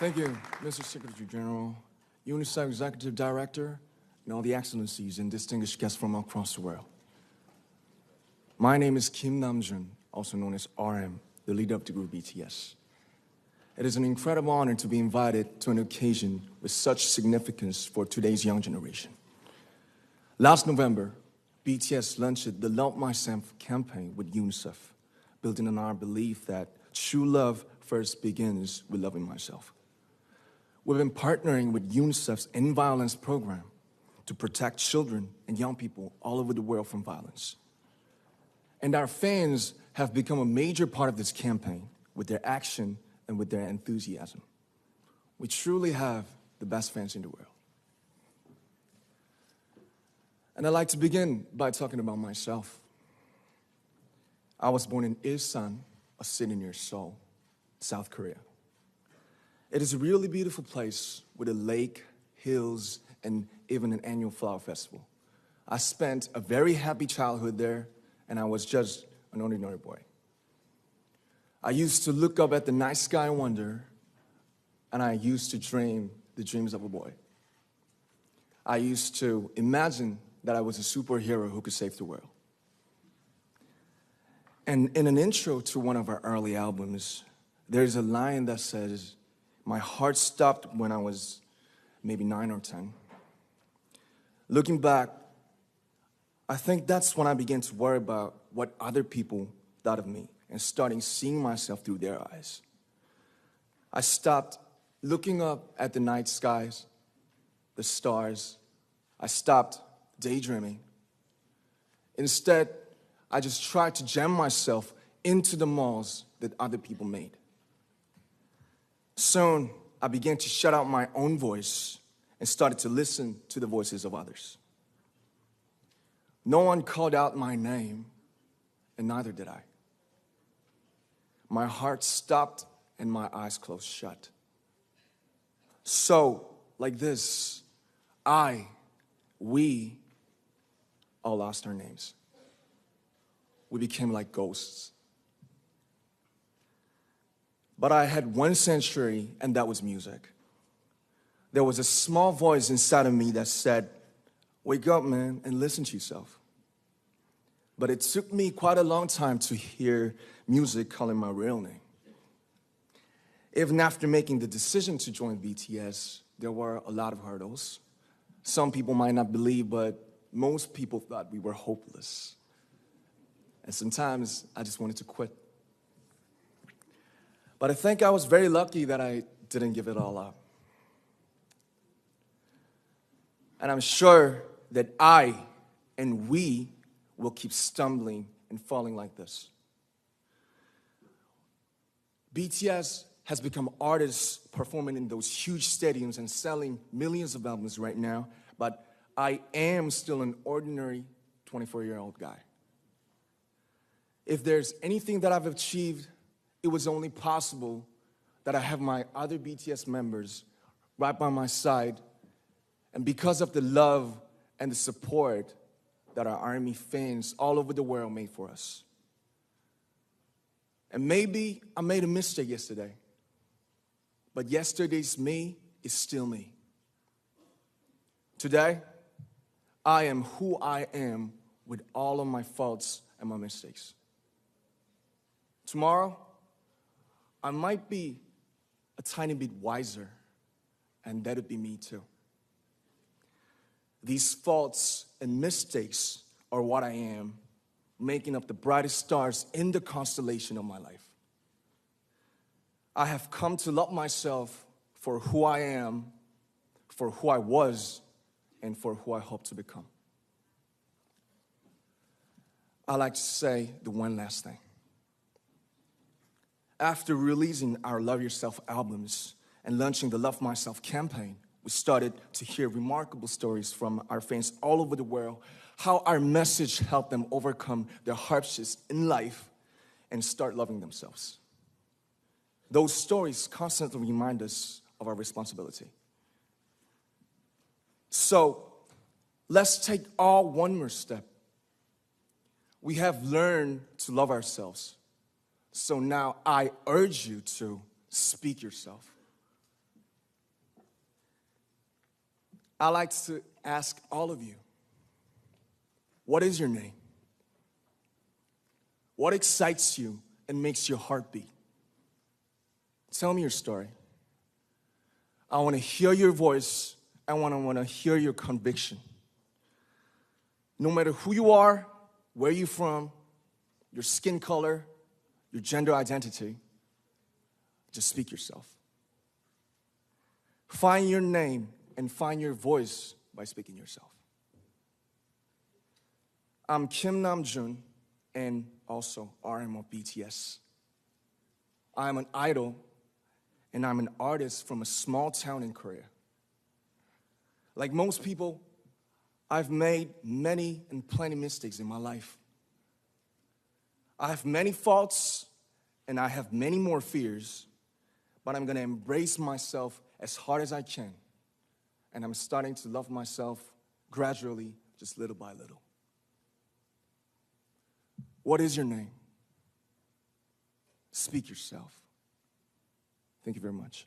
Thank you, Mr. Secretary General, UNICEF Executive Director, and all the excellencies and distinguished guests from across the world. My name is Kim Namjoon, also known as RM, the leader of the group BTS. It is an incredible honor to be invited to an occasion with such significance for today's young generation. Last November, BTS launched the Love Myself campaign with UNICEF, building on our belief that true love first begins with loving myself. We've been partnering with UNICEF's End Violence program to protect children and young people all over the world from violence. And our fans have become a major part of this campaign with their action and with their enthusiasm. We truly have the best fans in the world. And I'd like to begin by talking about myself. I was born in Ilsan, a city near Seoul, South Korea. It is a really beautiful place with a lake, hills, and even an annual flower festival. I spent a very happy childhood there, and I was just an ordinary boy. I used to look up at the night sky and wonder, and I used to dream the dreams of a boy. I used to imagine that I was a superhero who could save the world. And in an intro to one of our early albums, there's a line that says, "My heart stopped when I was maybe 9 or 10. Looking back, I think that's when I began to worry about what other people thought of me and starting seeing myself through their eyes. I stopped looking up at the night skies, the stars. I stopped daydreaming. Instead, I just tried to jam myself into the malls that other people made. Soon, I began to shut out my own voice and started to listen to the voices of others. No one called out my name, and neither did I. My heart stopped and my eyes closed shut. So, like this, we all lost our names. We became like ghosts. But I had one sanctuary, and that was music. There was a small voice inside of me that said, "Wake up, man, and listen to yourself." But it took me quite a long time to hear music calling my real name. Even after making the decision to join BTS, there were a lot of hurdles. Some people might not believe, but most people thought we were hopeless. And sometimes I just wanted to quit. But I think I was very lucky that I didn't give it all up. And I'm sure that I and we will keep stumbling and falling like this. BTS has become artists performing in those huge stadiums and selling millions of albums right now, but I am still an ordinary 24-year-old guy. If there's anything that I've achieved, it was only possible that I have my other BTS members right by my side, and because of the love and the support that our ARMY fans all over the world made for us. And maybe I made a mistake yesterday, but yesterday's me is still me. Today, I am who I am with all of my faults and my mistakes. Tomorrow, I might be a tiny bit wiser, and that'd be me too. These faults and mistakes are what I am, making up the brightest stars in the constellation of my life. I have come to love myself for who I am, for who I was, and for who I hope to become. I'd like to say the one last thing. After releasing our Love Yourself albums and launching the Love Myself campaign, we started to hear remarkable stories from our fans all over the world, how our message helped them overcome their hardships in life and start loving themselves. Those stories constantly remind us of our responsibility. So, let's take all one more step. We have learned to love ourselves. So now I urge you to speak yourself. I'd like to ask all of you, what is your name? What excites you and makes your heart beat? Tell me your story. I want to hear your voice. I want to hear your conviction. No matter who you are, where you're from, your skin color, your gender identity, just speak yourself. Find your name and find your voice by speaking yourself. I'm Kim Namjoon and also RM of BTS. I'm an idol and I'm an artist from a small town in Korea. Like most people, I've made many and plenty mistakes in my life. I have many faults and I have many more fears, but I'm gonna embrace myself as hard as I can. And I'm starting to love myself gradually, just little by little. What is your name? Speak yourself. Thank you very much.